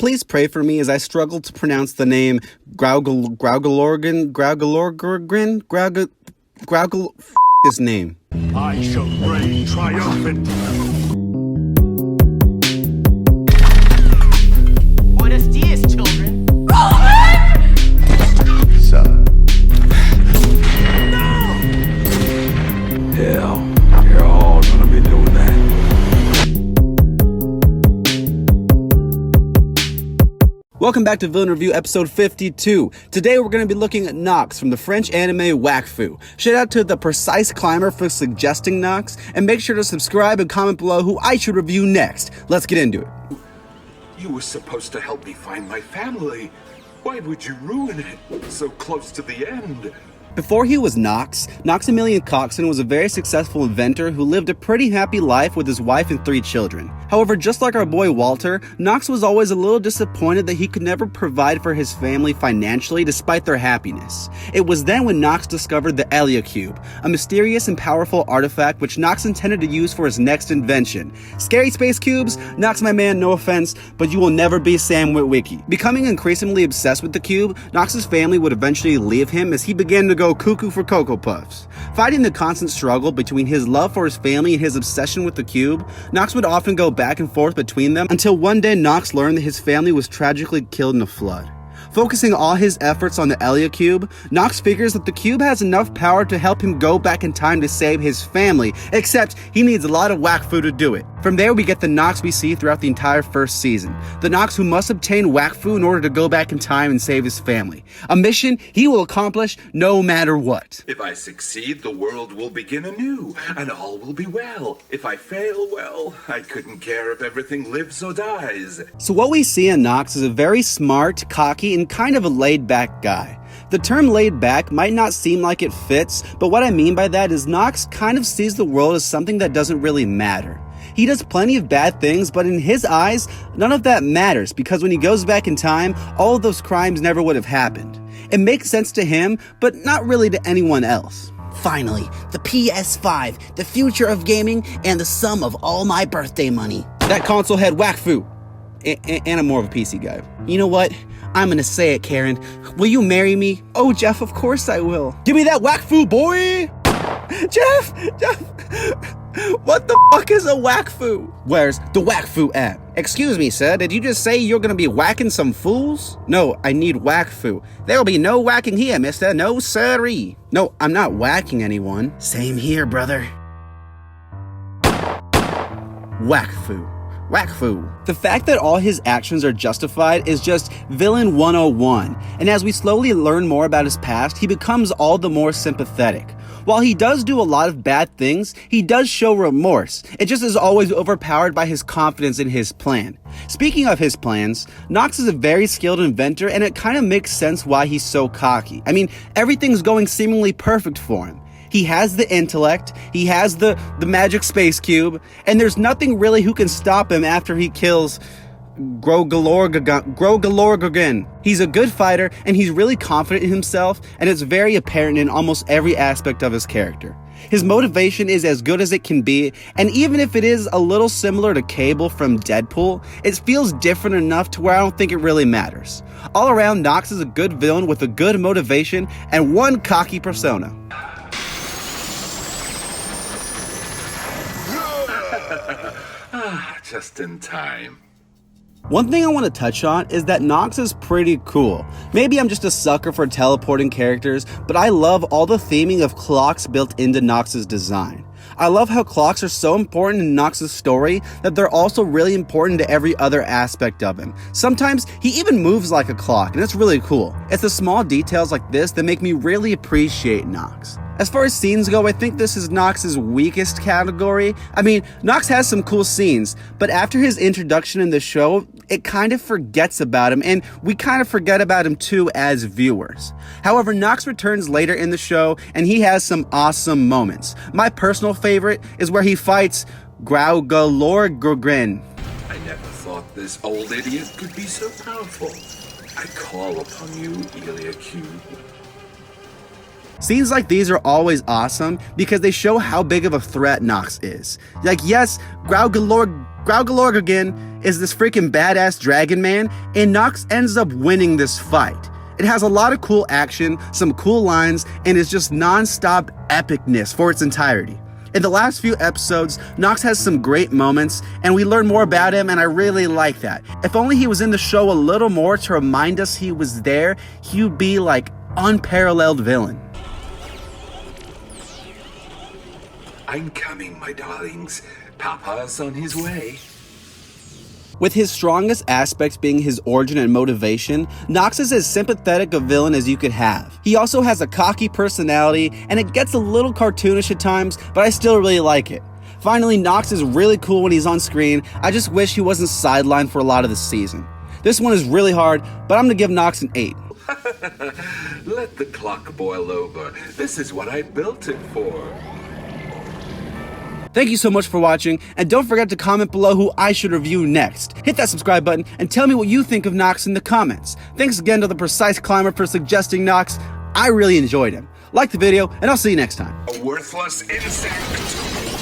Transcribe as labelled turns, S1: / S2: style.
S1: Please pray for me as I struggle to pronounce the name Graugalorgan, his name.
S2: I shall reign triumphant.
S3: Buenos dias, children.
S2: Son.
S4: Hell, you're all gonna be doing that.
S1: Welcome back to Villain Review episode 52. Today we're going to be looking at Nox from the French anime Wakfu. Shout out to the Precise Climber for suggesting Nox, and make sure to subscribe and comment below who I should review next. Let's get into it.
S2: You were supposed to help me find my family. Why would you ruin it? So close to the end.
S1: Before he was Nox, Noxemilian Coxon was a very successful inventor who lived a pretty happy life with his wife and 3 children. However, just like our boy Walter, Nox was always a little disappointed that he could never provide for his family financially despite their happiness. It was then when Nox discovered the Elia Cube, a mysterious and powerful artifact which Nox intended to use for his next invention. Scary space cubes? Nox, my man, no offense, but you will never be Sam Witwicky. Becoming increasingly obsessed with the cube, Nox's family would eventually leave him as he began to go cuckoo for Cocoa Puffs. Fighting the constant struggle between his love for his family and his obsession with the cube, Nox would often go back and forth between them until one day Nox learned that his family was tragically killed in a flood. Focusing all his efforts on the Elia Cube, Nox figures that the cube has enough power to help him go back in time to save his family, except he needs a lot of Wakfu to do it. From there we get the Nox we see throughout the entire first season, the Nox who must obtain Wakfu in order to go back in time and save his family. A mission he will accomplish no matter what.
S2: If I succeed, the world will begin anew, and all will be well. If I fail, well, I couldn't care if everything lives or dies.
S1: So what we see in Nox is a very smart, cocky, and kind of a laid-back guy. The term laid back might not seem like it fits, but what I mean by that is Nox kind of sees the world as something that doesn't really matter. He does plenty of bad things, but in his eyes, none of that matters because when he goes back in time, all of those crimes never would have happened. It makes sense to him, but not really to anyone else.
S5: Finally, the PS5, the future of gaming, and the sum of all my birthday money.
S1: That console had Wakfu. And I'm more of a PC guy.
S5: You know what? I'm gonna say it, Karen. Will you marry me?
S1: Oh, Jeff, of course I will. Give me that Wakfu, boy! Jeff! What the fuck is a Wakfu? Where's the Wakfu at? Excuse me, sir, did you just say you're gonna be whacking some fools? No, I need Wakfu. There'll be no whacking here, mister. No siree. No, I'm not whacking anyone.
S5: Same here, brother.
S1: Wakfu. The fact that all his actions are justified is just Villain 101, and as we slowly learn more about his past, he becomes all the more sympathetic. While he does do a lot of bad things, he does show remorse. It just is always overpowered by his confidence in his plan. Speaking of his plans, Nox is a very skilled inventor, and it kind of makes sense why he's so cocky. I mean, everything's going seemingly perfect for him. He has the intellect, he has the magic space cube, and there's nothing really who can stop him after he kills Grogolorgogan. He's a good fighter, and he's really confident in himself, and it's very apparent in almost every aspect of his character. His motivation is as good as it can be, and even if it is a little similar to Cable from Deadpool, it feels different enough to where I don't think it really matters. All around, Nox is a good villain with a good motivation and one cocky persona.
S2: Just in time.
S1: One thing I want to touch on is that Nox is pretty cool. Maybe I'm just a sucker for teleporting characters, but I love all the theming of clocks built into Nox's design. I love how clocks are so important in Nox's story that they're also really important to every other aspect of him. Sometimes he even moves like a clock, and it's really cool. It's the small details like this that make me really appreciate Nox. As far as scenes go, I think this is Nox's weakest category. I mean, Nox has some cool scenes, but after his introduction in the show, it kind of forgets about him, and we kind of forget about him too as viewers. However, Nox returns later in the show, and he has some awesome moments. My personal favorite is where he fights Graugalorgogan.
S2: I never thought this old idiot could be so powerful. I call upon you, Elia Cube.
S1: Scenes like these are always awesome because they show how big of a threat Nox is. Like, yes, Graugolorgan is this freaking badass dragon man, and Nox ends up winning this fight. It has a lot of cool action, some cool lines, and is just non-stop epicness for its entirety. In the last few episodes, Nox has some great moments, and we learn more about him, and I really like that. If only he was in the show a little more to remind us he was there, he would be like unparalleled villain.
S2: I'm coming, my darlings. Papa's on his way.
S1: With his strongest aspects being his origin and motivation, Nox is as sympathetic a villain as you could have. He also has a cocky personality, and it gets a little cartoonish at times, but I still really like it. Finally, Nox is really cool when he's on screen. I just wish he wasn't sidelined for a lot of the season. This one is really hard, but I'm gonna give Nox an 8.
S2: Let the clock boil over. This is what I built it for.
S1: Thank you so much for watching, and don't forget to comment below who I should review next. Hit that subscribe button and tell me what you think of Nox in the comments. Thanks again to the Precise Climber for suggesting Nox. I really enjoyed him. Like the video, and I'll see you next time.
S2: A worthless insect.